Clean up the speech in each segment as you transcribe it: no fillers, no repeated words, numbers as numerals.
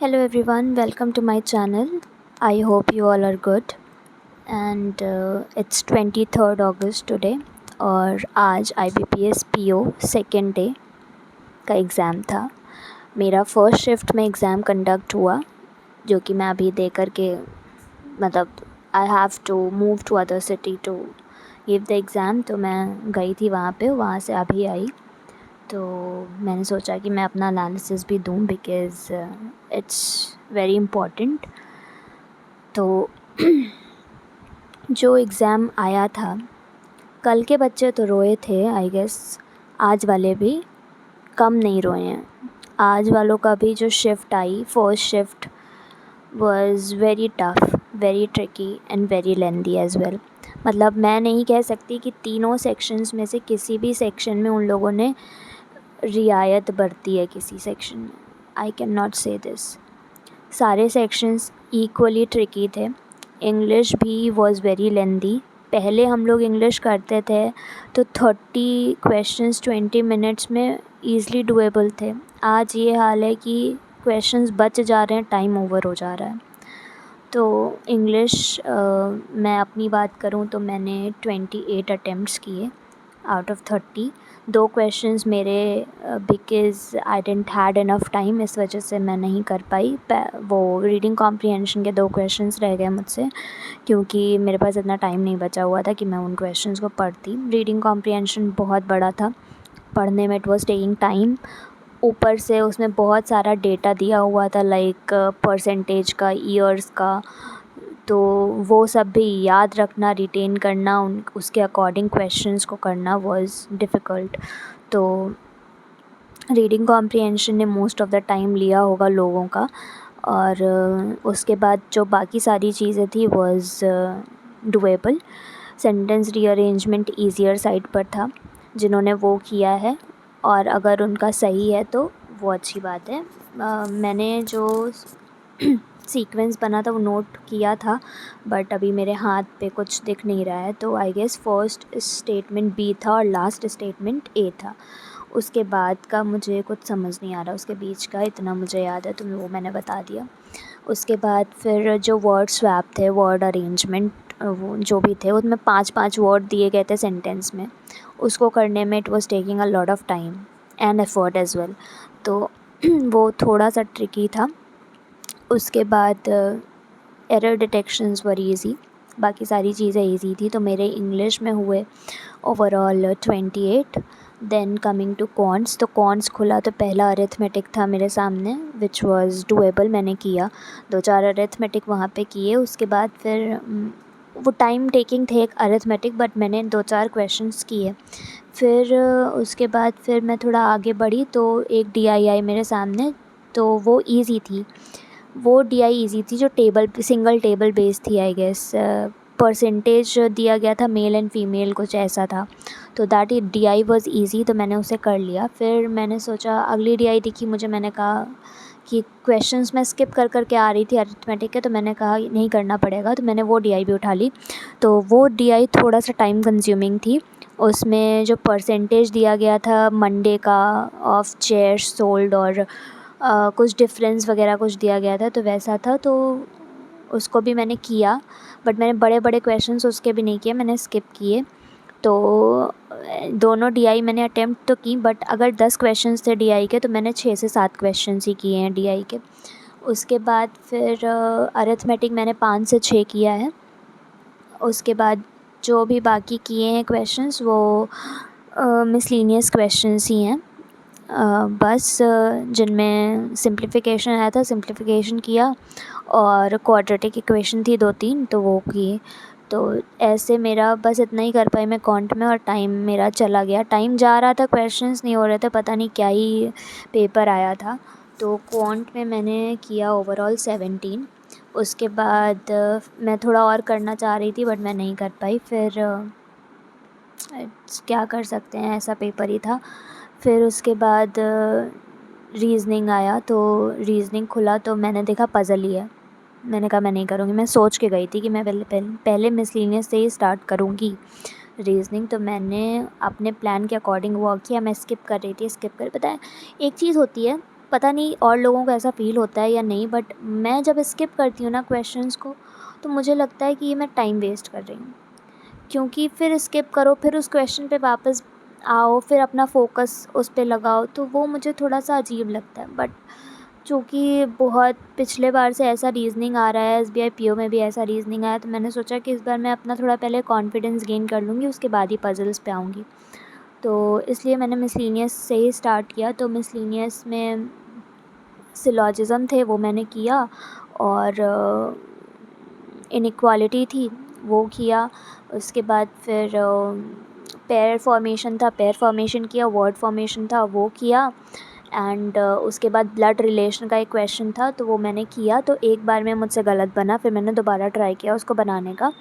Hello everyone, welcome to my channel. I hope you all are good and it's 23rd August today और आज IBPS PO second day का exam था। मेरा first shift में exam conduct हुआ जो कि मैं अभी दे कर के मतलब I have to move to other city to give the exam. तो मैं गई थी वहाँ पे, वहाँ से अभी आई। तो मैंने सोचा कि मैं अपना एनालिसिस भी दूँ बिकॉज़ इट्स वेरी इम्पॉर्टेंट। तो जो एग्ज़ाम आया था, कल के बच्चे तो रोए थे आई गेस, आज वाले भी कम नहीं रोए हैं। आज वालों का भी जो shift I, first shift was very tough, very tricky and very lengthy as well. मतलब मैं नहीं कह सकती कि तीनों सेक्शंस में से किसी भी सेक्शन में उन लोगों ने रियायत बरती है किसी सेक्शन में। आई कैन नॉट से दिस। सारे सेक्शंस इक्वली ट्रिकी थे। इंग्लिश भी वॉज़ वेरी लेंदी। पहले हम लोग इंग्लिश करते थे तो 30 क्वेश्चंस 20 मिनट्स में ईज़िली डुएबल थे। आज ये हाल है कि क्वेश्चंस बच जा रहे हैं, टाइम ओवर हो जा रहा है। तो इंग्लिश मैं अपनी बात करूँ तो मैंने 28 अटेम्प्ट्स किए आउट ऑफ 30। 2 क्वेश्चंस मेरे because I didn't had enough time, इस वजह से मैं नहीं कर पाई। वो रीडिंग कॉम्प्रिहेंशन के 2 क्वेश्चंस रह गए मुझसे क्योंकि मेरे पास इतना टाइम नहीं बचा हुआ था कि मैं उन क्वेश्चंस को पढ़ती। रीडिंग कॉम्प्रिहेंशन बहुत बड़ा था, पढ़ने में इट वाज टेकिंग टाइम। ऊपर से उसमें बहुत सारा डेटा दिया हुआ था, लाइक परसेंटेज का, ईयर्स का। तो वो सब भी याद रखना, रिटेन करना, उसके अकॉर्डिंग क्वेश्चंस को करना वाज डिफ़िकल्ट। तो रीडिंग कॉम्प्रिहेंशन ने मोस्ट ऑफ़ द टाइम लिया होगा लोगों का। और उसके बाद जो बाकी सारी चीज़ें थी was doable. Sentence rearrangement easier side पर था, जिन्होंने वो किया है और अगर उनका सही है तो वो अच्छी बात है। मैंने जो सीक्वेंस बना था वो नोट किया था, बट अभी मेरे हाथ पे कुछ दिख नहीं रहा है। तो I guess first statement B था और लास्ट स्टेटमेंट ए था। उसके बाद का मुझे कुछ समझ नहीं आ रहा, उसके बीच का इतना मुझे याद है तो वो मैंने बता दिया। उसके बाद फिर जो वर्ड स्वैप थे, वर्ड अरेंजमेंट, वो जो भी थे उसमें 5-5 वर्ड दिए गए थे सेंटेंस में। उसको करने में it was taking a lot of time and effort as well. तो वो थोड़ा सा ट्रिकी था। उसके बाद एरर डिटेक्शंस वर ईज़ी, बाकी सारी चीज़ें ईज़ी थी। तो मेरे इंग्लिश में हुए overall 28। Then coming to quants, तो कॉन्ट्स खुला तो पहला अरिथमेटिक था मेरे सामने विच वाज डुएबल। मैंने किया 2-4 अरिथमेटिक वहाँ पे किए। उसके बाद फिर वो टाइम टेकिंग थे एक अरिथमेटिक, बट मैंने 2-4 क्वेश्चंस किए। फिर उसके बाद फिर मैं थोड़ा आगे बढ़ी तो एक DII मेरे सामने, तो वो ईज़ी थी। वो DI ईज़ी थी जो टेबल सिंगल टेबल बेस थी आई गेस। परसेंटेज दिया गया था मेल एंड फीमेल, कुछ ऐसा था। तो दैट DI वाज ईज़ी, तो मैंने उसे कर लिया। फिर मैंने सोचा अगली DI दिखी मुझे, मैंने कहा कि क्वेश्चंस मैं स्किप कर कर के आ रही थी अरिथमेटिक के, तो मैंने कहा नहीं करना पड़ेगा, तो मैंने वो DI भी उठा ली। तो वो DI थोड़ा सा टाइम कंज्यूमिंग थी। उसमें जो परसेंटेज दिया गया था मंडे का ऑफ चेयर्स सोल्ड और कुछ डिफरेंस वगैरह कुछ दिया गया था, तो वैसा था। तो उसको भी मैंने किया, बट मैंने बड़े बड़े क्वेश्चंस उसके भी नहीं किए, मैंने स्किप किए। तो दोनों DI मैंने अटेम्प्ट तो की, बट अगर 10 क्वेश्चंस थे DI के तो मैंने 6 से 7 क्वेश्चंस ही किए हैं DI के। उसके बाद फिर अरिथमेटिक मैंने 5 से 6 किया है। उसके बाद जो भी बाकी किए हैं क्वेश्चंस वो मिसलिनियस क्वेश्चंस ही हैं। बस जिनमें सिंप्लीफिकेशन आया था, सिंप्लीफिकेशन किया, और क्वाड्रेटिक इक्वेशन थी 2-3 तो वो की। तो ऐसे मेरा बस इतना ही कर पाई मैं क्वांट में, और टाइम मेरा चला गया, टाइम जा रहा था, क्वेश्चंस नहीं हो रहे थे, पता नहीं क्या ही पेपर आया था। तो क्वांट में मैंने किया ओवरऑल 17। उसके बाद मैं थोड़ा और करना चाह रही थी बट मैं नहीं कर पाई। फिर क्या कर सकते हैं, ऐसा पेपर ही था। फिर उसके बाद रीज़निंग आया, तो रीज़निंग खुला तो मैंने देखा पज़ल ही है। मैंने कहा मैं नहीं करूँगी। मैं सोच के गई थी कि मैं पहले मिसलिनियस से ही स्टार्ट करूँगी रीज़निंग। तो मैंने अपने प्लान के अकॉर्डिंग वर्क किया। मैं स्किप कर रही थी, पता है एक चीज़ होती है, पता नहीं और लोगों को ऐसा फ़ील होता है या नहीं, बट मैं जब स्किप करती हूँ ना क्वेश्चंस को, तो मुझे लगता है कि ये मैं टाइम वेस्ट कर रही हूँ, क्योंकि फिर स्किप करो, फिर उस क्वेश्चन पे वापस आओ, फिर अपना फ़ोकस उस पे लगाओ, तो वो मुझे थोड़ा-सा अजीब लगता है। बट चूँकि बहुत पिछले बार से ऐसा रीज़निंग आ रहा है, एसबीआई पीओ में भी ऐसा रीज़निंग आया, तो मैंने सोचा कि इस बार मैं अपना थोड़ा पहले कॉन्फिडेंस गेन कर लूँगी, उसके बाद ही पज़ल्स पे आऊँगी। तो इसलिए मैंने मिसलेनियस से ही स्टार्ट किया। तो मिसलेनियस में सिलॉजिज़म थे, वो मैंने किया, और इनइक्वालिटी थी, वो किया। उसके बाद फिर पेयर फॉर्मेशन था, पेयर फॉर्मेशन किया, वर्ड फॉर्मेशन था, वो किया। एंड उसके बाद ब्लड रिलेशन का एक क्वेश्चन था, तो वो मैंने किया। तो एक बार में मुझसे गलत बना, फिर मैंने दोबारा ट्राई किया उसको बनाने का।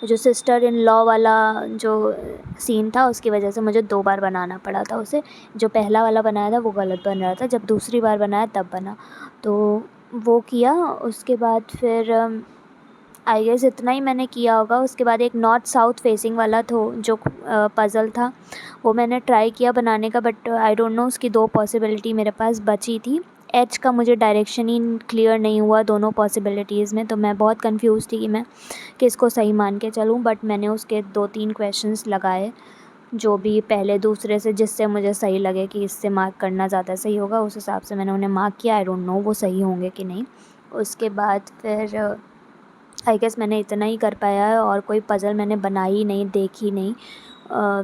जो सिस्टर इन लॉ वाला जो सीन था, उसकी वजह से मुझे 2 बार बनाना पड़ा था उसे। जो पहला वाला बनाया था वो गलत बन रहा था, जब दूसरी बार बनाया तब बना। तो वो किया। उसके बाद फिर आई गेस इतना ही मैंने किया होगा। उसके बाद एक नॉर्थ साउथ फेसिंग वाला जो पज़ल था, वो मैंने ट्राई किया बनाने का, बट आई डोंट नो, उसकी 2 पॉसिबिलिटी मेरे पास बची थी। एच का मुझे डायरेक्शन ही क्लियर नहीं हुआ दोनों पॉसिबिलिटीज़ में, तो मैं बहुत कंफ्यूज थी कि मैं किसको सही मान के चलूँ। बट मैंने उसके 2-3 क्वेश्चंस लगाए, जो भी पहले दूसरे से, जिससे मुझे सही लगे कि इससे मार्क करना ज़्यादा सही होगा, उस हिसाब से मैंने उन्हें मार्क किया। आई डोंट नो वो सही होंगे कि नहीं। उसके बाद फिर आई गेस मैंने इतना ही कर पाया है, और कोई पज़ल मैंने बनाई नहीं, देखी नहीं।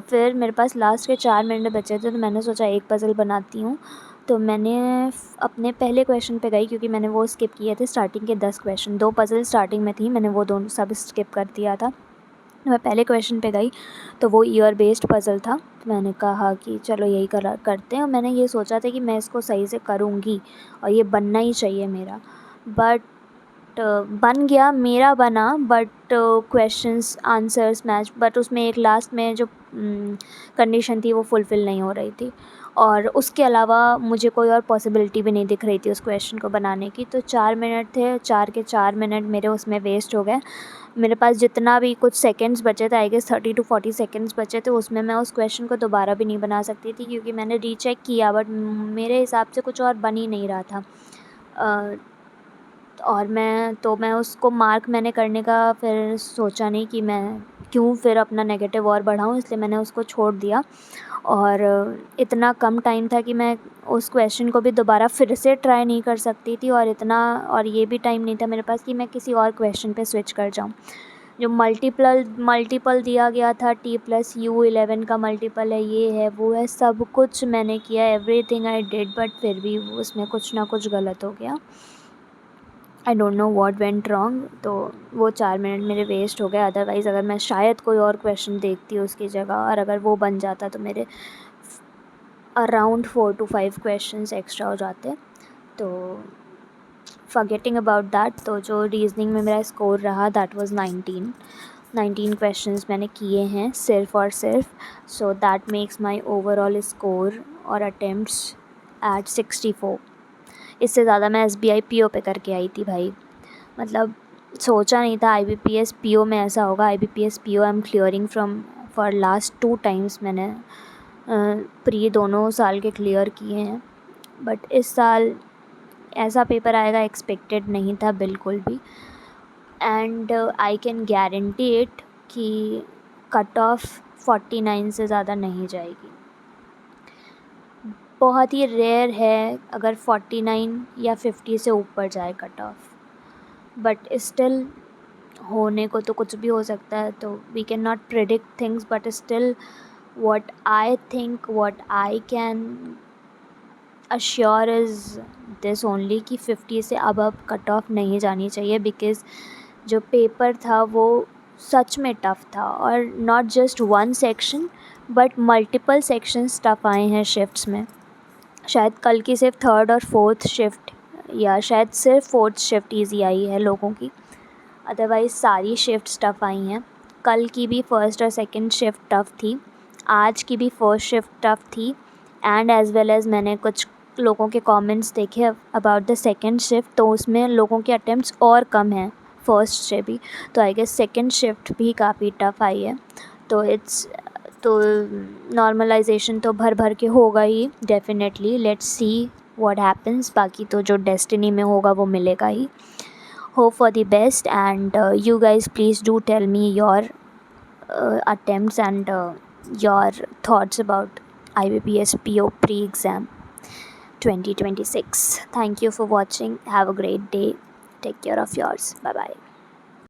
फिर मेरे पास लास्ट के 4 मिनट बचे थे, तो मैंने सोचा एक पज़ल बनाती हूँ। तो मैंने अपने पहले क्वेश्चन पे गई, क्योंकि मैंने वो स्किप किए थे स्टार्टिंग के 10 क्वेश्चन। 2 पज़ल स्टार्टिंग में थी, मैंने वो दोनों सब स्किप कर दिया था। मैं पहले क्वेश्चन पे गई, तो वो ईयर बेस्ड पज़ल था। मैंने कहा कि चलो यही करते हैं, और मैंने ये सोचा था कि मैं इसको सही से करूँगी और ये बनना ही चाहिए मेरा। बट बन गया, मेरा बना, but questions answers match, but उसमें एक लास्ट में जो कंडीशन थी वो फुलफ़िल नहीं हो रही थी, और उसके अलावा मुझे कोई और पॉसिबिलिटी भी नहीं दिख रही थी उस क्वेश्चन को बनाने की। तो 4 मिनट थे, 4 के 4 मिनट मेरे उसमें वेस्ट हो गए। मेरे पास जितना भी कुछ सेकंड्स बचे थे, आई गेस 30 to 40 सेकंड्स बचे थे, उसमें मैं उस क्वेश्चन को दोबारा भी नहीं बना सकती थी, क्योंकि मैंने रीचेक किया, बट मेरे हिसाब से कुछ और बन ही नहीं रहा था। और मैं उसको मार्क मैंने करने का फिर सोचा नहीं कि मैं क्यों फिर अपना नेगेटिव और बढ़ाऊँ, इसलिए मैंने उसको छोड़ दिया। और इतना कम टाइम था कि मैं उस क्वेश्चन को भी दोबारा फिर से ट्राई नहीं कर सकती थी, और ये भी टाइम नहीं था मेरे पास कि मैं किसी और क्वेश्चन पे स्विच कर जाऊँ। जो मल्टीपल दिया गया था, t+u11 का मल्टीपल है, ये है, वो है, सब कुछ मैंने किया, एवरीथिंग आई डिड, बट फिर भी उसमें कुछ ना कुछ गलत हो गया। I don't know what went wrong. तो वो 4 मिनट मेरे वेस्ट हो गए। अदरवाइज़ अगर मैं शायद कोई और क्वेश्चन देखती उसकी जगह, और अगर वो बन जाता, तो मेरे अराउंड 4 to 5 क्वेश्चंस एक्स्ट्रा हो जाते। तो फॉरगेटिंग अबाउट दैट, तो जो रीजनिंग में मेरा स्कोर रहा, दैट वाज 19 क्वेश्चंस मैंने किए हैं सिर्फ और सिर्फ। So that makes my overall score और अटेम्प्ट्स एट 64। इससे ज़्यादा मैं एसबीआई पीओ पे करके आई थी भाई। मतलब सोचा नहीं था आईबीपीएस पीओ में ऐसा होगा। IBPS PO I am clearing from for last 2 times. मैंने प्री दोनों साल के क्लियर किए हैं, बट इस साल ऐसा पेपर आएगा एक्सपेक्टेड नहीं था बिल्कुल भी। And I can guarantee it कि कट ऑफ 49 से ज़्यादा नहीं जाएगी। बहुत ही रेयर है अगर 49 या 50 से ऊपर जाए कट ऑफ, बट स्टिल होने को तो कुछ भी हो सकता है। तो we can not predict things, but still what I think, what I can assure is this only कि 50 से अब कट ऑफ नहीं जानी चाहिए, बिकॉज़ जो पेपर था वो सच में टफ़ था, और not just 1 section but multiple sections tough आए हैं शिफ्ट्स में। शायद कल की सिर्फ 3rd और 4th शिफ्ट, या शायद सिर्फ 4th शिफ्ट ईजी आई है लोगों की, अदरवाइज़ सारी शिफ्ट्स टफ़ आई हैं। कल की भी 1st और 2nd शिफ्ट टफ़ थी, आज की भी 1st शिफ्ट टफ़ थी, एंड एज़ वेल एज़ मैंने कुछ लोगों के कमेंट्स देखे अबाउट द 2nd शिफ्ट, तो उसमें लोगों के अटेम्प्ट्स और कम हैं 1st से भी। तो आई गेस 2nd शिफ्ट भी काफ़ी टफ़ आई है। तो नॉर्मलाइजेशन तो भर भर के होगा ही definitely. Let's see what happens, बाकी तो जो डेस्टिनी में होगा वो मिलेगा ही. Hope for the best and you guys please do tell me your attempts and your thoughts about IBPS PO pre-exam 2026. Thank you for watching. Have a great day. Take care of yours. Bye bye.